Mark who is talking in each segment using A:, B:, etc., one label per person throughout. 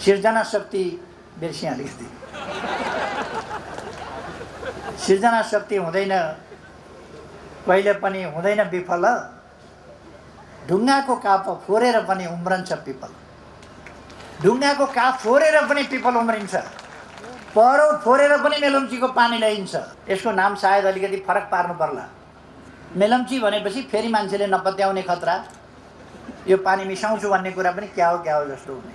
A: सिर्जना शक्ति बिर्सिया अलिकति सिर्जना शक्ति हुँदैन, कहिले पनि हुँदैन विफल। ढुङ्गाको काप फोरेर पनि उम्रन्छ पिपल। ढुङ्गाको काप फोरेर पनि पिपल उम्रिन्छ, पहरो फोरेर पनि मेलम्चीको पानी ल्याइन्छ। यसको नाम सायद अलिकति फरक पार्नु पर्ला। मेलम्ची भनेपछि फेरि मान्छेले नपत्याउने खतरा, यो पानी मिसाउँछु भन्ने कुरा पनि क्या हो जस्तो हुने।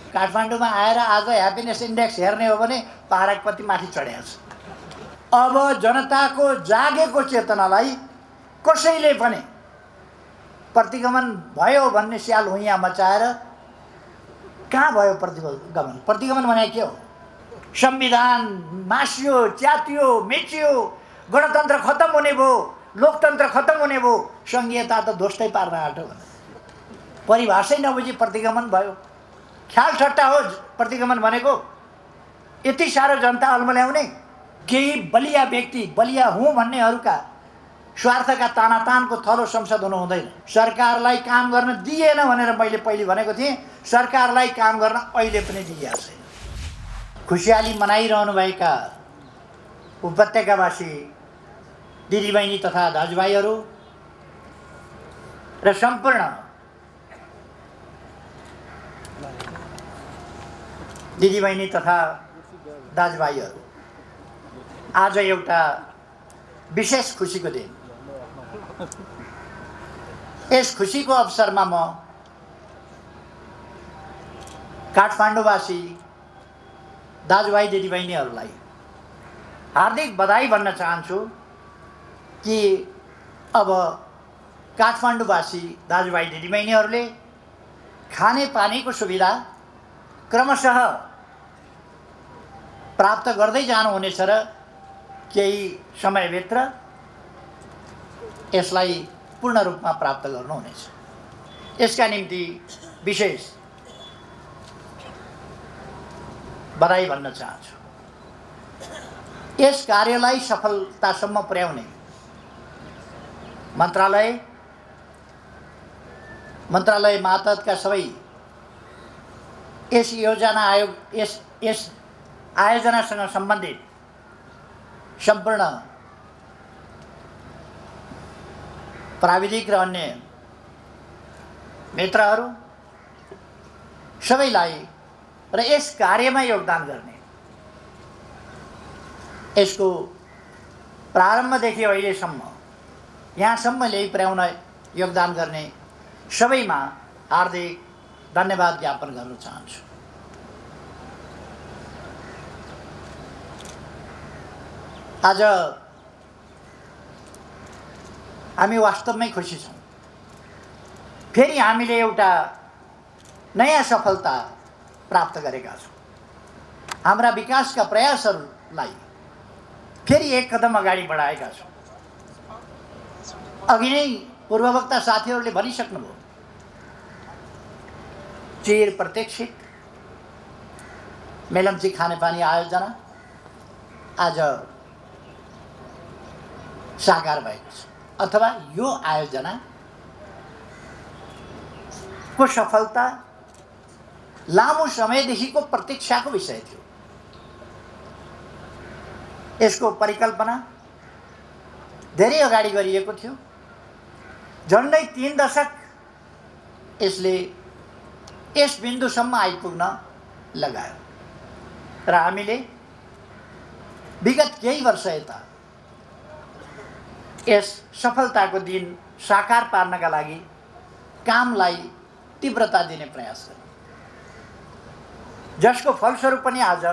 A: काठमाडौँमा आएर आज ह्याप्पिनेस इन्डेक्स हेर्ने हो भने पारकपति माथि चढेको छ। अब जनताको जागेको चेतनालाई कसैले पनि प्रतिगमन भयो भन्ने स्याल हुइया मचाएर कहाँ भयो प्रतिगमन? प्रतिगमन भने के हो? संविधान मासियो, च्यातियो, मेचियो, गणतन्त्र खत्म हुने भयो, लोकतन्त्र खत्म हुने भयो, सङ्घीयता त ध्वस्तै पार्न आँट्यो भने परिभाषै नबुझी प्रतिगमन भयो। ख्याल ठट्टा हो प्रतिगमन भनेको। यति साह्रो जनता अल्मल्याउने, केही बलिया व्यक्ति, बलिया हुँ भन्नेहरूका स्वार्थका तानातानको थलो संसद हुनु हुँदैन। सरकारलाई काम गर्न दिएन भनेर मैले पहिले भनेको थिएँ, सरकारलाई काम गर्न अहिले पनि दिएको छैन। खुसियाली मनाइरहनुभएका उपत्यकावासी दिदीबहिनी तथा दाजुभाइहरू र सम्पूर्ण दिदीबहिनी तथा दाजुभाइहरू, आज एउटा विशेष खुसीको दिन। यस खुसीको अवसरमा म काठमाडौँवासी दाजुभाइ दिदीबहिनीहरूलाई हार्दिक बधाई भन्न चाहन्छु कि अब काठमाडौँवासी दाजुभाइ दिदीबहिनीहरूले खाने पानीको सुविधा क्रमशः प्राप्त गर्दै जानुहुनेछ र केही समयभित्र यसलाई पूर्ण रूपमा प्राप्त गर्नुहुनेछ। यसका निम्ति विशेष बधाई भन्न चाहन्छु। यस कार्यलाई सफलतासम्म पुर्याउने मन्त्रालय मातहतका सबै यस योजना आयोग यस आयोजनासँग सम्बन्धित सम्पूर्ण प्राविधिक र अन्य मित्रहरू सबैलाई र यस कार्यमा योगदान गर्ने, यसको प्रारम्भदेखि अहिलेसम्म यहाँसम्म ल्याइ पुर्याउन योगदान गर्ने सबैमा हार्दिक धन्यवाद ज्ञापन गर्न चाहन्छु। आज हामी वास्तवमै खुसी छौँ। फेरि हामीले एउटा नयाँ सफलता प्राप्त गरेका छौँ। हाम्रा विकासका प्रयासहरूलाई फेरि एक कदम अगाडि बढाएका छौँ। अघि नै पूर्ववक्ता साथीहरूले भनिसक्नुभयो, चिर प्रतीक्षित मेलम्ची खानेपानी आयोजना आज साकार भएको छ, अथवा यो आयोजनाको सफलता लामो समयदेखिको प्रतीक्षाको विषय थियो। यसको परिकल्पना धेरै अगाडि गरिएको थियो। झन्डै 3 दशक यसले यस बिन्दुसम्म आइपुग्न लगायो र हामीले विगत केही वर्ष यता यस सफलताको दिन साकार पार्नका लागि कामलाई तीव्रता दिने प्रयास गर्यौँ, जसको फलस्वरूप पनि आज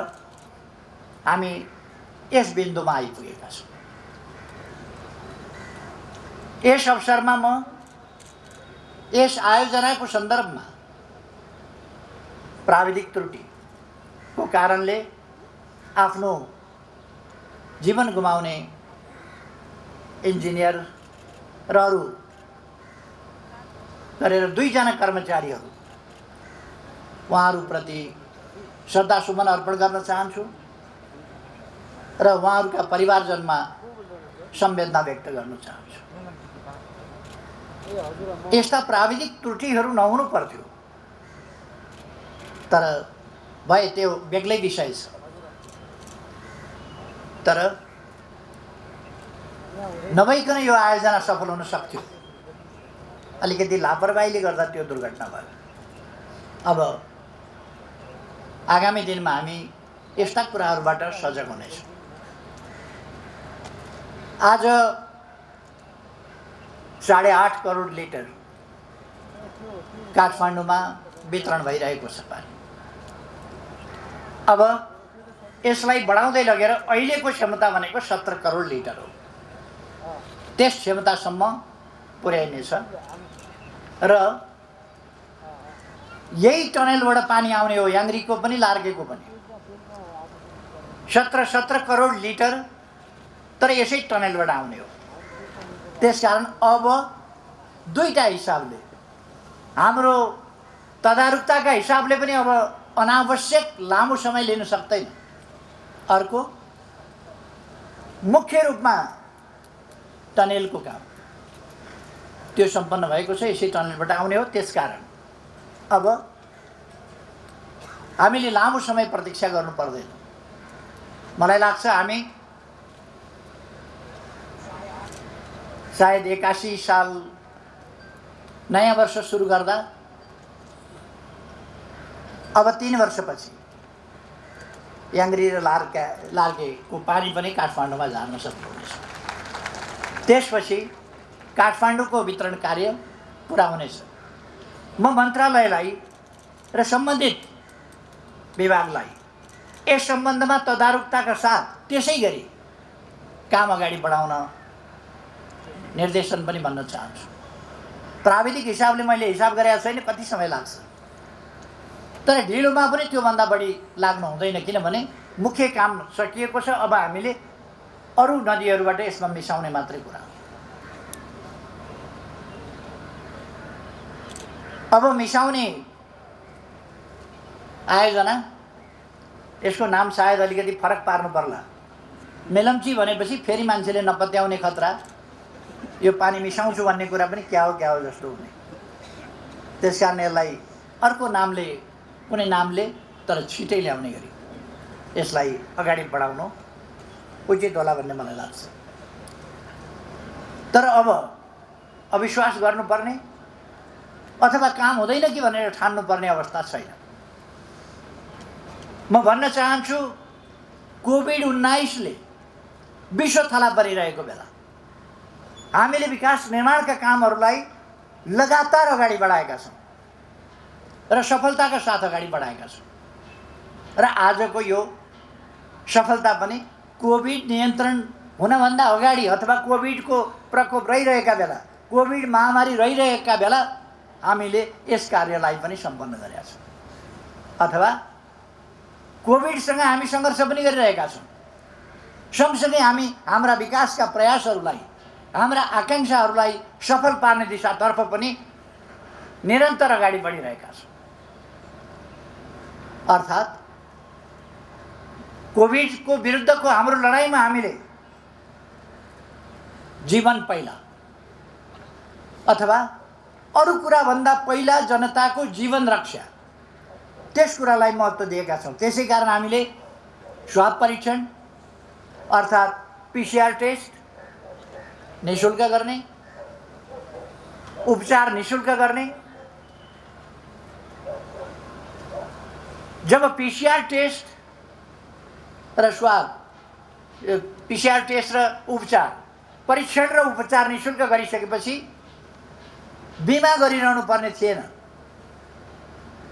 A: हामी यस बिन्दुमा आइपुगेका छौँ। यस अवसरमा म यस आयोजनाको सन्दर्भमा प्राविधिक त्रुटिको कारणले आफ्नो जीवन गुमाउने इन्जिनियर र अरू गरेर 2 जना कर्मचारीहरू उहाँहरूप्रति श्रद्धासुमन अर्पण गर्न चाहन्छु र उहाँहरूका परिवारजनमा संवेदना व्यक्त गर्न चाहन्छु। यस्ता प्राविधिक त्रुटिहरू नहुनु पर्थ्यो, तर भए त्यो बेग्लै विषय छ। तर नभइकन यो आयोजना सफल हुन सक्थ्यो, अलिकति लापरवाहीले गर्दा त्यो दुर्घटना भयो। अब आगामी दिनमा हामी यस्ता कुराहरूबाट सजग हुनेछौँ। आज 8.5 करोड लिटर काठमाडौँमा वितरण भइरहेको छ पानी। अब यसलाई बढाउँदै लगेर अहिलेको क्षमता भनेको 17 करोड लिटर हो, त्यस क्षमतासम्म पुर्याइनेछ र यही टनेलबाट पानी आउने हो, याङ्रीको पनि लार्गेको पनि 17 करोड लिटर, तर यसै टनेलबाट आउने हो। त्यसकारण अब दुईटा हिसाबले, हाम्रो तदारुकताका हिसाबले पनि अब अनावश्यक लामो समय लिन सक्दैन। अर्को मुख्य रूपमा टनेलको काम त्यो सम्पन्न भएको छ, यसै टनेलबाट आउने हो। त्यसकारण अब हामीले लामो समय प्रतीक्षा गर्नु पर्दैन। मलाई लाग्छ हामी सायद 81 साल नयाँ वर्ष सुरु गर्दा अब 3 वर्षपछि याङ्री र लार्गेको पानी पनि काठमाडौँमा झार्न सक्नुहुनेछ। त्यसपछि काठमाडौँको वितरण कार्य पुरा हुनेछ। म मन्त्रालयलाई र सम्बन्धित विभागलाई यस सम्बन्धमा तदारुकताका साथ त्यसै गरी काम अगाडि बढाउन निर्देशन पनि भन्न चाहन्छु। प्राविधिक हिसाबले मैले हिसाब गरेको छैन कति समय लाग्छ, तर ढिलोमा पनि त्योभन्दा बढी लाग्नु हुँदैन, किनभने मुख्य काम सकिएको छ। अब हामीले अरू नदीहरूबाट यसमा मिसाउने मात्रै कुरा हो। अब मिसाउने आयोजना, यसको नाम सायद अलिकति फरक पार्नु पर्ला। मेलम्ची भनेपछि फेरि मान्छेले नपत्याउने खतरा, यो पानी मिसाउँछु भन्ने कुरा पनि क्या हो जस्तो हुने। त्यसकारण यसलाई अर्को नामले, कुनै नामले, तर छिटै ल्याउने गरी यसलाई अगाडि बढाउनु उचित होला भन्ने मलाई लाग्छ। तर अब अविश्वास गर्नुपर्ने अथवा काम हुँदैन कि भनेर ठान्नुपर्ने अवस्था छैन। म भन्न चाहन्छु, कोभिड-19ले विश्व थला परिरहेको बेला हामीले विकास निर्माणका कामहरूलाई लगातार अगाडि बढाएका छौँ र सफलताका साथ अगाडि बढाएका छौँ। र आजको यो सफलता पनि कोभिड नियन्त्रण हुनभन्दा अगाडि अथवा कोभिडको प्रकोप रहिरहेका बेला, कोभिड महामारी रहिरहेका बेला हामीले यस कार्यलाई पनि सम्पन्न गरेका छौँ। अथवा कोभिडसँग हामी सङ्घर्ष पनि गरिरहेका छौँ। सँगसँगै हामी हाम्रा विकासका प्रयासहरूलाई, हाम्रा आकाङ्क्षाहरूलाई सफल पार्ने दिशातर्फ पनि निरन्तर अगाडि बढिरहेका छौँ। अर्थात् कोभिडको विरुद्धको हाम्रो लडाइँमा हामीले जीवन पहिला अथवा अरू कुराभन्दा पहिला जनताको जीवन रक्षा, त्यस कुरालाई महत्त्व दिएका छौँ। त्यसै कारण हामीले स्वाब परीक्षण अर्थात् PCR टेस्ट निःशुल्क गर्ने, उपचार निःशुल्क गर्ने। जब PCR टेस्ट र स्वाब, PCR टेस्ट र उपचार, परीक्षण र उपचार निःशुल्क गरिसकेपछि बिमा गरिरहनु पर्ने थिएन,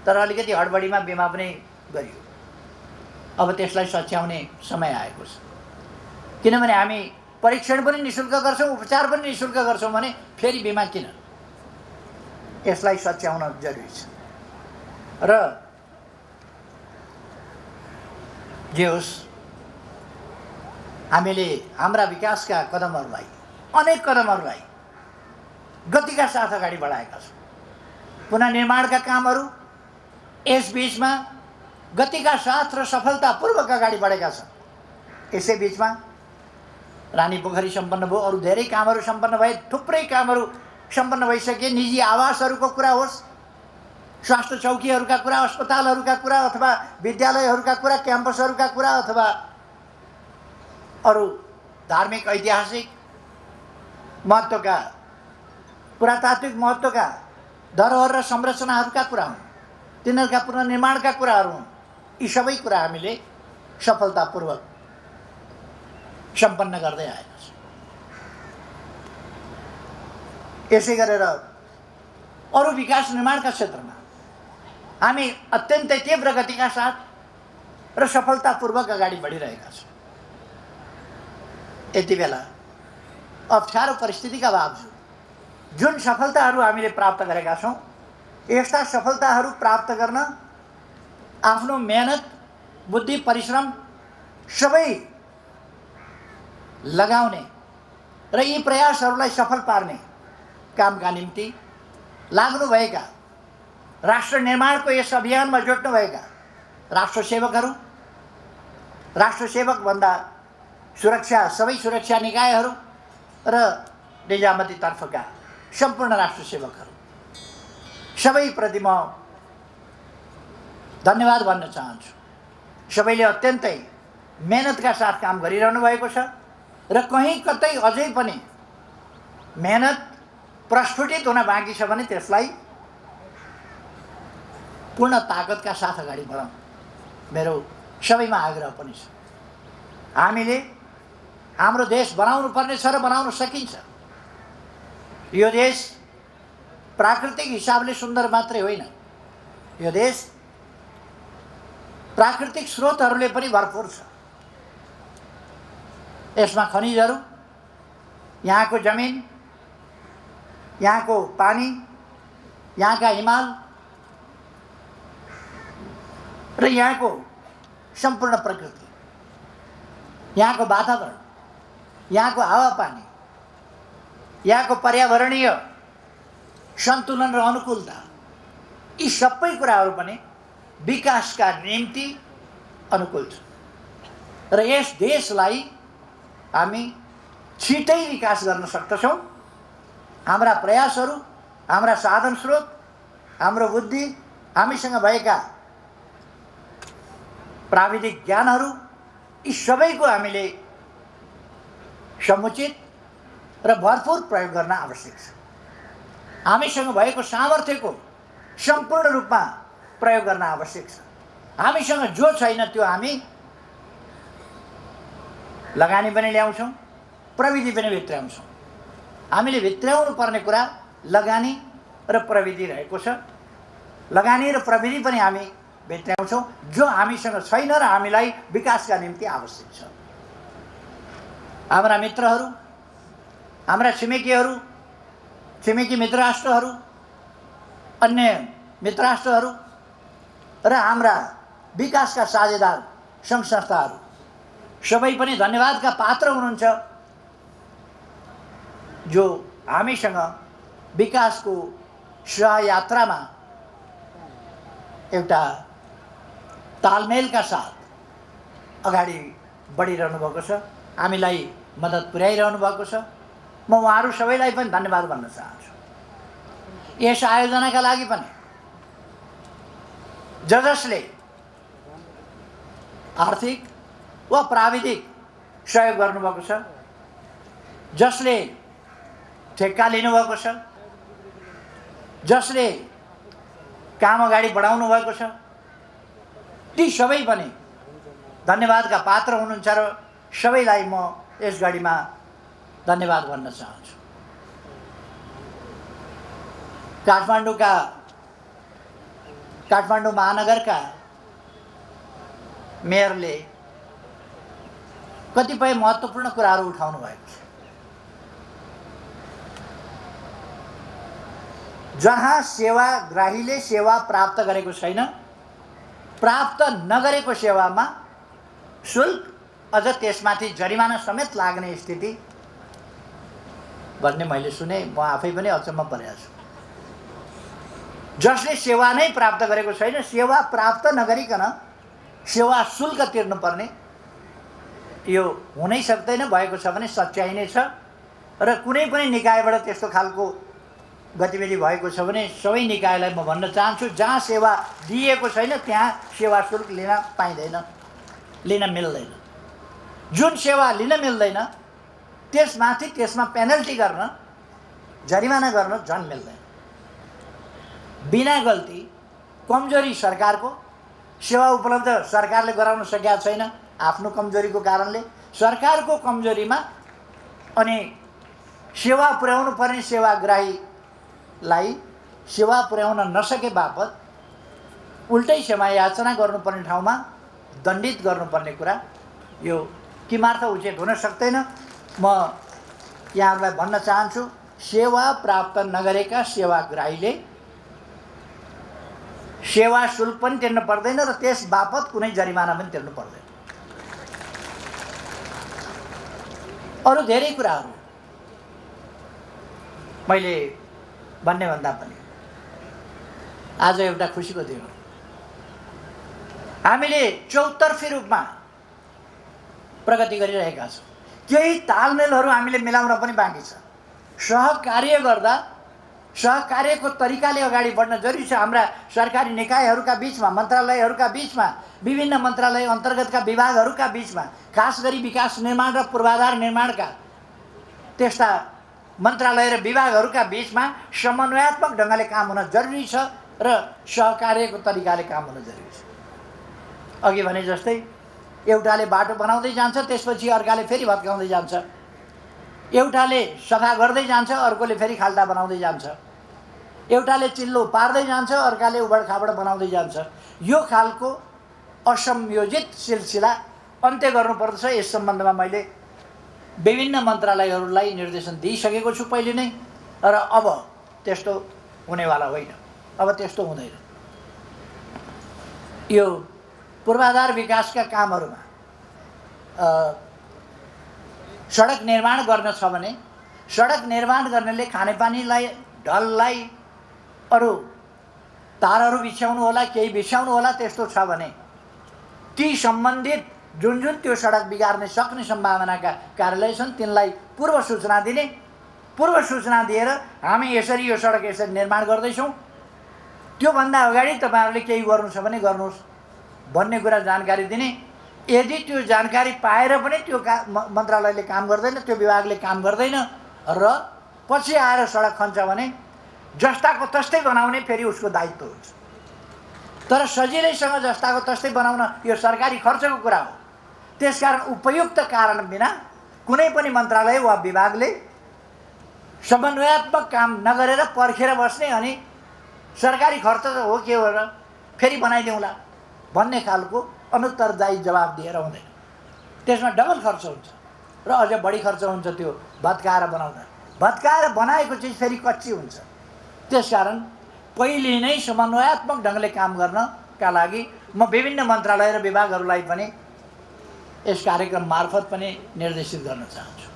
A: तर अलिकति हडबडीमा बिमा पनि गरियो। अब त्यसलाई सच्याउने समय आएको छ, किनभने हामी परीक्षण पनि निःशुल्क गर्छौँ, उपचार पनि निःशुल्क गर्छौँ भने फेरि बिमा किन? यसलाई सच्याउन जरुरी छ। र जे होस्, हामीले हाम्रा विकासका कदमहरूलाई, अनेक कदमहरूलाई गतिका साथ अगाडि बढाएका छौँ। पुनर्निर्माणका कामहरू यस बीचमा गतिका साथ र सफलतापूर्वक अगाडि बढेका छन्। यसै बीचमा रानी पोखरी सम्पन्न भयो, अरू धेरै कामहरू सम्पन्न भए, थुप्रै कामहरू सम्पन्न भइसके। निजी आवासहरूको कुरा होस्, स्वास्थ्य चौकीहरूका कुरा, अस्पतालहरूका कुरा, अथवा विद्यालयहरूका कुरा, क्याम्पसहरूका कुरा, अथवा अरू धार्मिक ऐतिहासिक महत्त्वका, पुरातात्विक महत्त्वका धरोहर र संरचनाहरूका कुरा हुन्, तिनीहरूका पुनर्निर्माणका कुराहरू हुन्। यी सबै कुरा हामीले सफलतापूर्वक सम्पन्न गर्दै आएका छौँ। यसै गरेर अरू विकास निर्माणका क्षेत्रमा हामी अत्यन्तै तीव्र गतिका साथ र सफलतापूर्वक अगाडि बढिरहेका छौँ। यति बेला अप्ठ्यारो परिस्थितिका बावजुद जुन सफलताहरू हामीले प्राप्त गरेका छौँ, यस्ता सफलताहरू प्राप्त गर्न आफ्नो मेहनत, बुद्धि, परिश्रम सबै लगाउने र यी प्रयासहरूलाई सफल पार्ने कामका निम्ति लाग्नुभएका, राष्ट्र निर्माणको यस अभियानमा जोड्नुभएका राष्ट्रसेवकहरू, राष्ट्रसेवकभन्दा सबै सुरक्षा निकायहरू र निजामतीतर्फका सम्पूर्ण राष्ट्रसेवकहरू सबैप्रति म धन्यवाद भन्न चाहन्छु। सबैले अत्यन्तै मेहनतका साथ काम गरिरहनु भएको छ र कहीँ कतै अझै पनि मेहनत प्रस्फुटित हुन बाँकी छ भने त्यसलाई पूर्ण ताकतका साथ अगाडि बढाउँ, मेरो सबैमा आग्रह पनि छ। हामीले हाम्रो देश बनाउनु पर्ने छ र बनाउन सकिन्छ। यो देश प्राकृतिक हिसाबले सुन्दर मात्रै होइन, यो देश प्राकृतिक स्रोतहरूले पनि भरपूर छ। यसमा खनिजहरू, यहाँको जमिन, यहाँको पानी, यहाँका हिमाल र यहाँको सम्पूर्ण प्रकृति, यहाँको वातावरण, यहाँको हावापानी, यहाँको पर्यावरणीय सन्तुलन र अनुकूलता, यी सबै कुराहरू पनि विकासका निम्ति अनुकूल छ र यस देशलाई हामी छिटै विकास गर्न सक्दछौँ। हाम्रा प्रयासहरू, हाम्रा साधन स्रोत, हाम्रो बुद्धि, हामीसँग भएका प्राविधिक ज्ञानहरू, यी सबैको हामीले समुचित र भरपूर प्रयोग गर्न आवश्यक छ। हामीसँग भएको सामर्थ्यको सम्पूर्ण रूपमा प्रयोग गर्न आवश्यक छ। हामीसँग जो छैन त्यो हामी लगानी पनि ल्याउँछौँ, प्रविधि पनि भित्र्याउँछौँ। हामीले भित्र्याउनु पर्ने कुरा लगानी र प्रविधि रहेको छ। लगानी र प्रविधि पनि हामी भित्र्याउँछौँ जो हामीसँग छैन र हामीलाई विकासका निम्ति आवश्यक छ। हाम्रा मित्रहरू, हाम्रा छिमेकीहरू, छिमेकी मित्र राष्ट्रहरू, अन्य मित्र राष्ट्रहरू र हाम्रा विकासका साझेदार सङ्घ संस्थाहरू सबै पनि धन्यवादका पात्र हुनुहुन्छ, जो हामीसँग विकासको सहयात्रामा एउटा तालमेलका साथ अगाडि बढिरहनु भएको छ, हामीलाई मद्दत पुर्याइरहनु भएको छ। म उहाँहरू सबैलाई पनि धन्यवाद भन्न चाहन्छु। यस आयोजनाका लागि पनि जसले आर्थिक वा प्राविधिक सहयोग गर्नुभएको छ, जसले ठेक्का लिनुभएको छ, जसले काम अगाडि बढाउनु भएको छ, ती सबै पनि धन्यवादका पात्र हुनुहुन्छ र सबैलाई म यस घडीमा धन्यवाद भन्न चाहन्छु। काठमाडौँ महानगरका मेयरले कतिपय महत्त्वपूर्ण कुराहरू उठाउनु भएको छ। जहाँ सेवाग्राहीले सेवा प्राप्त गरेको छैन, प्राप्त नगरेको सेवामा शुल्क अझ त्यसमाथि जरिमाना समेत लाग्ने स्थिति भन्ने मैले सुने। म आफै पनि अचम्म परेको छु। जसले सेवा नै प्राप्त गरेको छैन, सेवा प्राप्त नगरिकन सेवा शुल्क तिर्नुपर्ने, यो हुनै सक्दैन। भएको छ भने सच्याइ नै छ र कुनै पनि निकायबाट त्यस्तो खालको गतिविधि भएको छ भने सबै निकायलाई म भन्न चाहन्छु, जहाँ सेवा दिएको छैन त्यहाँ सेवा शुल्क लिन पाइँदैन, लिन मिल्दैन। जुन सेवा लिन मिल्दैन त्यसमाथि त्यसमा पेनल्टी गर्न, जरिमाना गर्न झन् मिल्दैन। बिना गल्ती कमजोरी सरकारको, सेवा उपलब्ध सरकारले गराउन सकेका छैन आफ्नो कमजोरीको कारणले, सरकारको कमजोरीमा अनि सेवा पुर्याउनु पर्ने सेवाग्राहीलाई सेवा पुर्याउन नसके बापत उल्टै सेवा याचना गर्नुपर्ने ठाउँमा दण्डित गर्नुपर्ने कुरा यो किमार्थ उचित हुन सक्दैन। म यहाँहरूलाई भन्न चाहन्छु, सेवा प्राप्त नगरेका सेवाग्राहीले सेवा शुल्क पनि तिर्नु पर्दैन र त्यस बापत कुनै जरिमाना पनि तिर्नु पर्दैन। अरू धेरै कुराहरू मैले भन्ने भन्दा पनि आज एउटा खुसीको दिन हो। हामीले चौतर्फी रूपमा प्रगति गरिरहेका छौँ। केही तालमेलहरू हामीले मिलाउन पनि बाँकी छ। सहकार्य गर्दा सहकार्यको तरिकाले अगाडि बढ्न जरुरी छ। हाम्रा सरकारी निकायहरूका बिचमा, मन्त्रालयहरूका बिचमा, विभिन्न मन्त्रालय अन्तर्गतका विभागहरूका बिचमा, खास गरी विकास निर्माण र पूर्वाधार निर्माणका त्यस्ता मन्त्रालय र विभागहरूका बिचमा समन्वयात्मक ढङ्गले काम हुन जरुरी छ र सहकार्यको तरिकाले काम हुन जरुरी छ। अघि भने जस्तै एउटाले बाटो बनाउँदै जान्छ, त्यसपछि अर्काले फेरि भत्काउँदै जान्छ, एउटाले सफा गर्दै जान्छ, अर्कोले फेरि खाल्डा बनाउँदै जान्छ, एउटाले चिल्लो पार्दै जान्छ, अर्काले उबडखाबड बनाउँदै जान्छ। यो खालको असंयोजित सिलसिला अन्त्य गर्नुपर्दछ। यस सम्बन्धमा मैले विभिन्न मन्त्रालयहरूलाई निर्देशन दिइसकेको छु पहिले नै, र अब त्यस्तो हुनेवाला होइन, अब त्यस्तो हुँदैन। यो पूर्वाधार विकासका कामहरूमा सडक निर्माण गर्न छ भने सडक निर्माण गर्नेले खानेपानीलाई, ढललाई अरू तारहरू बिछ्याउनु होला, केही बिछ्याउनु होला, त्यस्तो छ भने ती सम्बन्धित जुन जुन त्यो सडक बिगार्ने सक्ने सम्भावनाका कार्यालय छन् तिनलाई पूर्व सूचना दिने, पूर्व सूचना दिएर हामी यसरी यो सडक यसरी निर्माण गर्दैछौँ, त्योभन्दा अगाडि तपाईँहरूले केही गर्नु छ भने गर्नुहोस् भन्ने कुरा जानकारी दिने। यदि त्यो जानकारी पाएर पनि त्यो मन्त्रालयले काम गर्दैन, त्यो विभागले काम गर्दैन र पछि आएर सडक खन्छ भने जस्ताको तस्तै बनाउने फेरि उसको दायित्व हुन्छ। तर सजिलैसँग जस्ताको तस्तै बनाउन यो सरकारी खर्चको कुरा हो। त्यसकारण उपयुक्त कारण बिना कुनै पनि मन्त्रालय वा विभागले समन्वयात्मक काम नगरेर पर्खेर बस्ने अनि सरकारी खर्च त हो के हो र फेरि बनाइदिउँला भन्ने खालको अनुत्तरदायी जवाब दिएर हुँदैन। त्यसमा डबल खर्च हुन्छ र अझ बढी खर्च हुन्छ त्यो भत्काएर बनाउँदा। भत्काएर बनाएको चिज फेरि कच्ची हुन्छ। त्यसकारण पहिले नै समन्वयात्मक ढङ्गले काम गर्नका लागि म विभिन्न मन्त्रालय र विभागहरूलाई पनि यस कार्यक्रम मार्फत पनि निर्देशित गर्न चाहन्छु।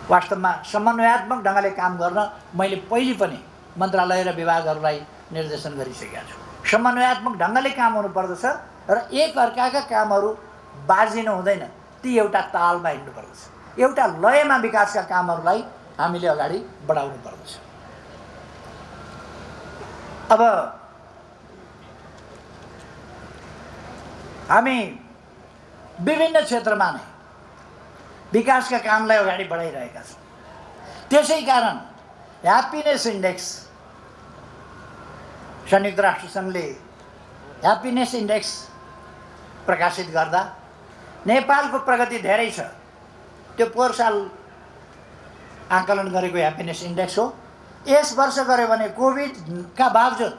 A: वास्तवमा समन्वयात्मक ढङ्गले काम गर्न मैले पहिले पनि मन्त्रालय र विभागहरूलाई निर्देशन गरिसकेका छु। समन्वयात्मक ढङ्गले काम हुनुपर्दछ र एक अर्काका कामहरू बाजिनु हुँदैन, ती एउटा तालमा हिँड्नु पर्दछ, एउटा लयमा विकासका कामहरूलाई हामीले अगाडि बढाउनु पर्दछ। अब हामी विभिन्न क्षेत्रमा नै विकासका कामलाई अगाडि बढाइरहेका छौँ। त्यसै कारण ह्याप्पिनेस इन्डेक्स, संयुक्त राष्ट्र सङ्घले ह्याप्पिनेस इन्डेक्स प्रकाशित गर्दा नेपालको प्रगति धेरै छ। त्यो पोहोर साल आकलन गरेको ह्याप्पिनेस इन्डेक्स हो। यस वर्ष गऱ्यो भने कोभिडका बावजुद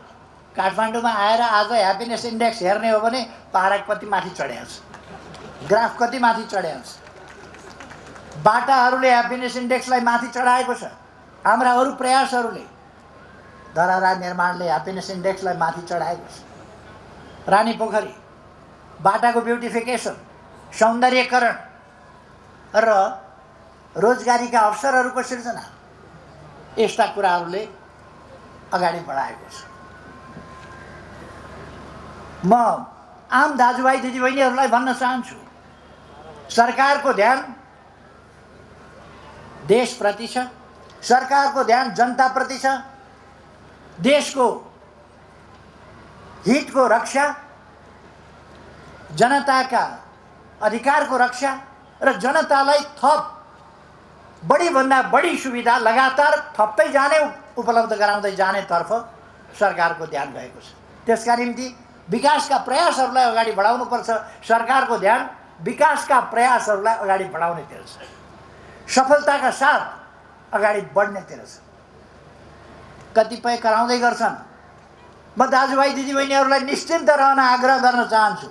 A: काठमाडौँमा आएर आज ह्याप्पिनेस इन्डेक्स हेर्ने हो भने पहाड कति माथि चढेको छ, ग्राफ कति माथि चढेको छ। बाटाहरूले ह्याप्पिनेस इन्डेक्सलाई माथि चढाएको छ। हाम्रा अरू प्रयासहरूले, धरारा निर्माणले ह्याप्पिनेस इन्डेक्सलाई माथि चढाएको छ। रानी पोखरी, बाटाको ब्युटिफिकेसन, सौन्दर्यकरण र रोजगारीका अवसरहरूको सिर्जना, यस्ता कुराहरूले अगाडि बढाएको छ। म आम दाजुभाइ दिदीबहिनीहरूलाई भन्न चाहन्छु, सरकारको ध्यान देशप्रति छ, सरकारको ध्यान जनताप्रति छ, देशको हितको रक्षा, जनताका अधिकारको रक्षा र जनतालाई थप बढीभन्दा बढी सुविधा लगातार थप्दै जाने, उपलब्ध गराउँदै जानेतर्फ सरकारको ध्यान गएको छ। त्यसका निम्ति विकासका प्रयासहरूलाई अगाडि बढाउनुपर्छ। सरकारको ध्यान विकासका प्रयासहरूलाई अगाडि बढाउनेतिर छ, सफलताका साथ अगाडि बढ्नेतिर छ। कतिपय कराउँदै गर्छन्। म दाजुभाइ दिदीबहिनीहरूलाई निश्चिन्त रहन आग्रह गर्न चाहन्छु,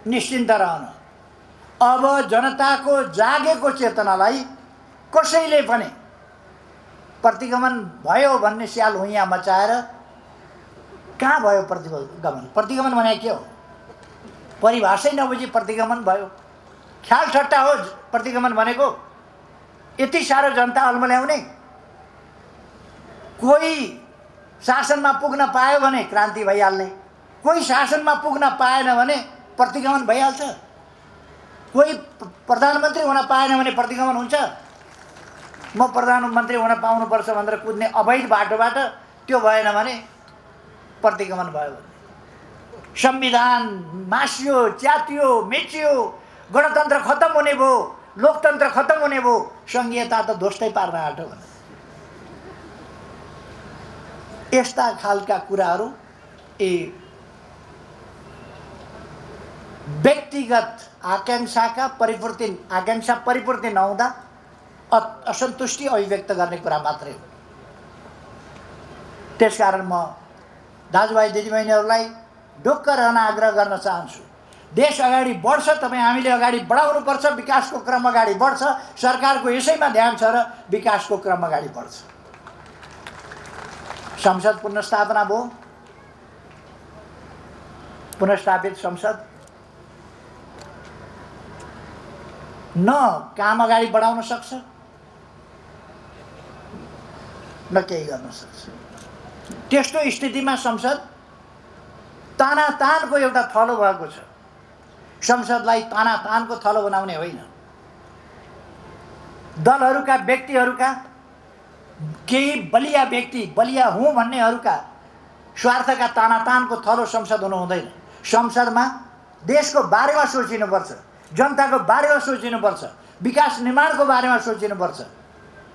A: निश्चिन्त रहन। अब जनताको जागेको चेतनालाई कसैले पनि प्रतिगमन भयो भन्ने स्याल हुइयाँ मचाएर, कहाँ भयो प्रतिगमन? प्रतिगमन भने के हो? परिभाषै नबुझी प्रतिगमन भयो। ख्याल ठट्टा हो प्रतिगमन भनेको। यति साह्रो जनता अल्मल्याउने, कोही शासनमा पुग्न पायो भने क्रान्ति भइहाल्ने, कोही शासनमा पुग्न पाएन भने प्रतिगमन भइहाल्छ, कोही प्रधानमन्त्री हुन पाएन भने प्रतिगमन हुन्छ। म प्रधानमन्त्री हुन पाउनुपर्छ भनेर कुद्ने अवैध बाटोबाट त्यो भएन भने प्रतिगमन भयो भने संविधान मासियो, च्यातियो, मेचियो, गणतन्त्र खत्तम हुने भयो, लोकतन्त्र खत्तम हुने भयो, सङ्घीयता त ध्वस्तै पार्न आँट्यो भने यस्ता खालका कुराहरू व्यक्तिगत आकांक्षा परिपूर्ति नहुँदा असन्तुष्टि अभिव्यक्त गर्ने कुरा मात्रै हो। त्यसकारण म दाजुभाइ दिदीबहिनीहरूलाई ढुक्क रहन आग्रह गर्न चाहन्छु। देश अगाडि बढ्छ, तपाईँ हामीले अगाडि बढाउनुपर्छ। विकासको क्रम अगाडि बढ्छ, सरकारको यसैमा ध्यान छ र विकासको क्रम अगाडि बढ्छ। संसद पुनर्स्थापना भयो, पुनर्स्थापित संसद न काम अगाडि बढाउन सक्छ न केही गर्न सक्छ। त्यस्तो स्थितिमा संसद तानातानको एउटा थलो भएको छ। संसदलाई तानातानको थलो बनाउने होइन, दलहरूका व्यक्तिहरूका, केही बलिया व्यक्ति, बलिया हुँ भन्नेहरूका स्वार्थका तानातानको थलो संसद हुनु हुँदैन। संसदमा देशको बारेमा सोचिनुपर्छ, जनताको बारेमा सोचिनुपर्छ, विकास निर्माणको बारेमा सोचिनुपर्छ,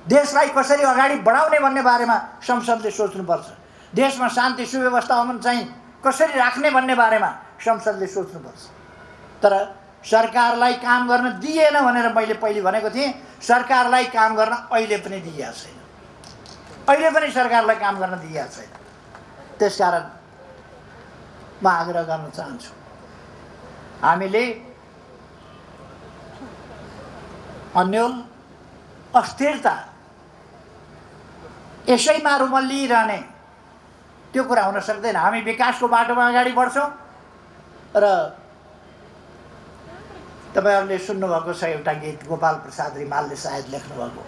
A: देशलाई कसरी अगाडि बढाउने भन्ने बारेमा संसदले सोच्नुपर्छ, देशमा शान्ति सुव्यवस्था अमन चाहिँ कसरी राख्ने भन्ने बारेमा संसदले सोच्नुपर्छ। तर सरकारलाई काम गर्न दिएन भनेर मैले पहिले भनेको थिएँ, सरकारलाई काम गर्न अहिले पनि दिइएको छैन, अहिले पनि सरकारलाई काम गर्न दिइएको छैन। त्यसकारण म आग्रह गर्न चाहन्छु, हामीले अन्यल अस्थिरता यसैमा रुमल्लिरहने त्यो कुरा हुन सक्दैन। हामी विकासको बाटोमा अगाडि बढ्छौँ र तपाईहरुले सुन्नुभएको छ एउटा गीत, गोपाल प्रसाद रिमालले सायद लेख्नुभएको,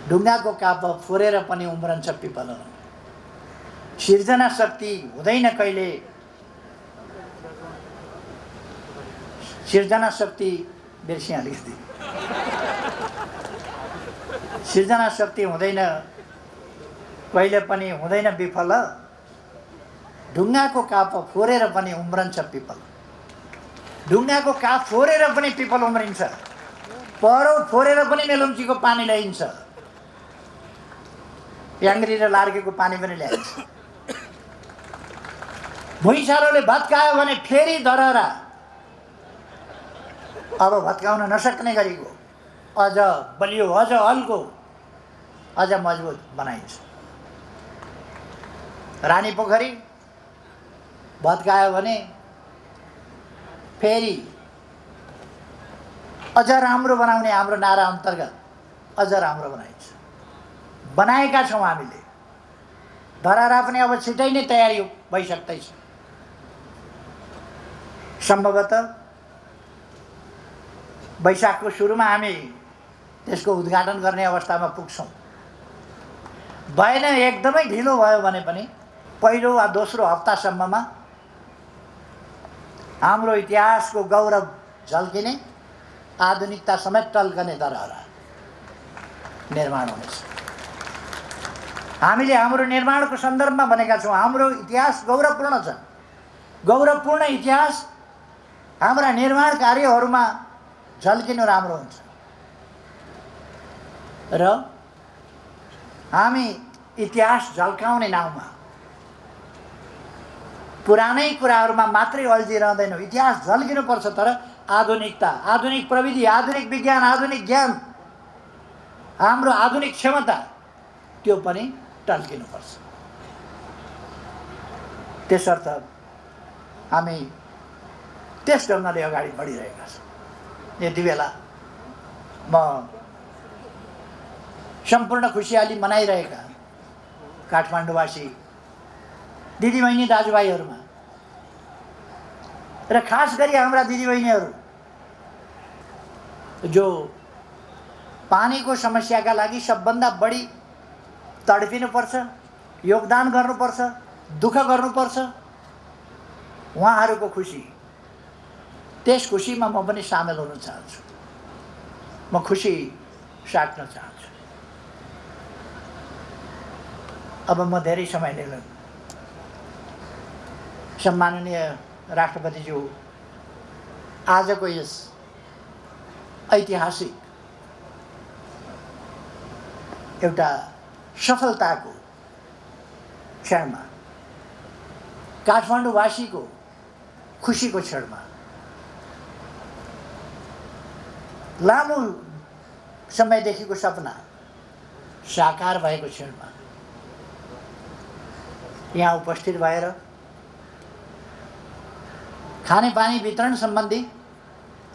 A: ढुङ्गाको काप फोरेर पनि उम्रन्छ पिपल, सिर्जना शक्ति हुँदैन कहिले, सिर्जना शक्ति बिर्सिया अलिकति, सिर्जना शक्ति हुँदैन कहिले पनि हुँदैन विफल, ढुङ्गाको काप फोरेर पनि उम्रन्छ पिपल। ढुङ्गाको काप फोरेर पनि पिपल उम्रिन्छ, पहरो फोरेर पनि मेलुम्चीको पानी ल्याइन्छ, याङ्ग्री र लार्केको पानी पनि ल्याइन्छ। भुइँचालोले भत्कायो भने फेरि दरहरा अब भत्काउन नसक्ने गरीको अझ बलियो, अझ हल्को, अझ मजबुत बनाइन्छ। रानी पोखरी भत्कायो भने फेरि अझ राम्रो बनाउने हाम्रो नारा अन्तर्गत अझ राम्रो बनाइन्छ। बनाएका छौँ हामीले, धरारा पनि अब छिटै नै तयारी भइसक्दैछ। सम्भवतः वैशाखको सुरुमा हामी त्यसको उद्घाटन गर्ने अवस्थामा पुग्छौँ। भएन, एकदमै ढिलो भयो भने पनि पहिलो वा दोस्रो हप्तासम्ममा हाम्रो इतिहासको गौरव झल्किने, आधुनिकता समेत टल्कने दरहरा निर्माण हुनेछ। हामीले हाम्रो निर्माणको सन्दर्भमा भनेका छौँ हाम्रो इतिहास गौरवपूर्ण छ। गौरवपूर्ण इतिहास हाम्रा निर्माण कार्यहरूमा झल्किनु राम्रो हुन्छ र हामी इतिहास झल्काउने नाउँमा पुरानै कुराहरूमा मात्रै अल्झिरहँदैनौँ। इतिहास झल्किनुपर्छ, तर आधुनिकता, आधुनिक प्रविधि, आधुनिक विज्ञान, आधुनिक ज्ञान, हाम्रो आधुनिक क्षमता त्यो पनि टल्किनुपर्छ। त्यसर्थ हामी त्यस ढङ्गले अगाडि बढिरहेका छौँ। यति बेला म सम्पूर्ण खुसियाली मनाइरहेका काठमाडौँवासी दिदीबहिनी दाजुभाइहरूमा र खास गरी हाम्रा दिदीबहिनीहरू जो पानीको समस्याका लागि सबभन्दा बढी तडपिनुपर्छ, योगदान गर्नुपर्छ, दुःख गर्नुपर्छ, उहाँहरूको खुसी, त्यस खुसीमा म पनि सामेल हुन चाहन्छु। म खुसी साट्न चाहन्छु। अब म धेरै समय लिन, सम्माननीय राष्ट्रपतिज्यू, आजको यस ऐतिहासिक एउटा सफलताको क्षणमा, काठमाडौँवासीको खुसीको क्षणमा, लामो समयदेखिको सपना साकार भएको क्षणमा यहाँ उपस्थित भएर खानेपानी वितरण सम्बन्धी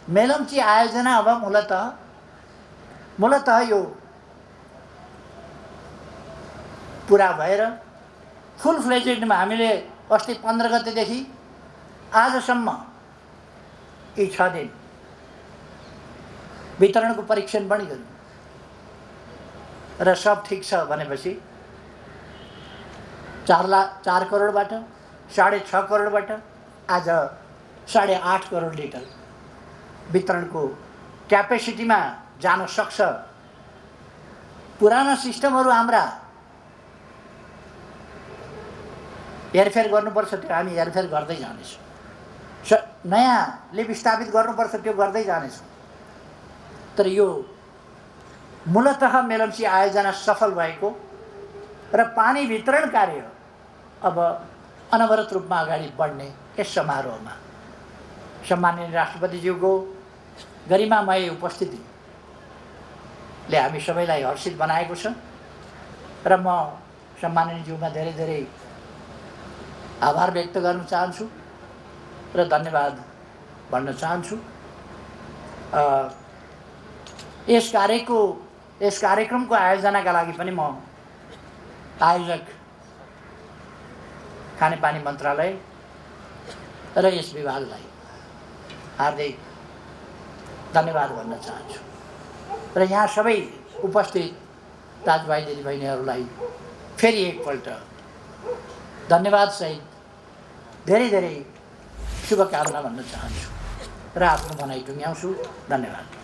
A: मेलम्ची आयोजना अब मूलतः यो पुरा भएर फुल फ्लेजेडमा हामीले अस्ति 15 गतेदेखि आजसम्म यी 6 दिन वितरणको परीक्षण पनि गर्यौँ र सब ठिक छ भनेपछि 4 करोडबाट 6.5 करोडबाट आज 8.5 करोड लिटर वितरणको क्यापेसिटीमा जान सक्छ। पुराना सिस्टमहरू हाम्रा हेरफेर गर्नुपर्छ, त्यो हामी हेरफेर गर्दै जानेछौँ। नयाँ लिप स्थापित गर्नुपर्छ, त्यो गर्दै जानेछौँ। तर यो मूलतः मेलम्ची आयोजना सफल भएको र पानी वितरण कार्य अब अनवरत रूपमा अगाडि बढ्ने यस समारोहमा सम्माननीय राष्ट्रपतिज्यूको गरिमामय उपस्थितिले हामी सबैलाई हर्षित बनाएको छ र म सम्माननीयज्यूमा धेरै धेरै आभार व्यक्त गर्न चाहन्छु र धन्यवाद भन्न चाहन्छु। यस कार्यक्रमको आयोजनाका लागि पनि म आयोजक खानेपानी मन्त्रालय र यस विभागलाई हार्दिक धन्यवाद भन्न चाहन्छु र यहाँ सबै उपस्थित दाजुभाइ दिदीबहिनीहरूलाई फेरि एकपल्ट धन्यवाद सहित धेरै धेरै शुभकामना भन्न चाहन्छु र आफ्नो भनाइ टुङ्ग्याउँछु। धन्यवाद।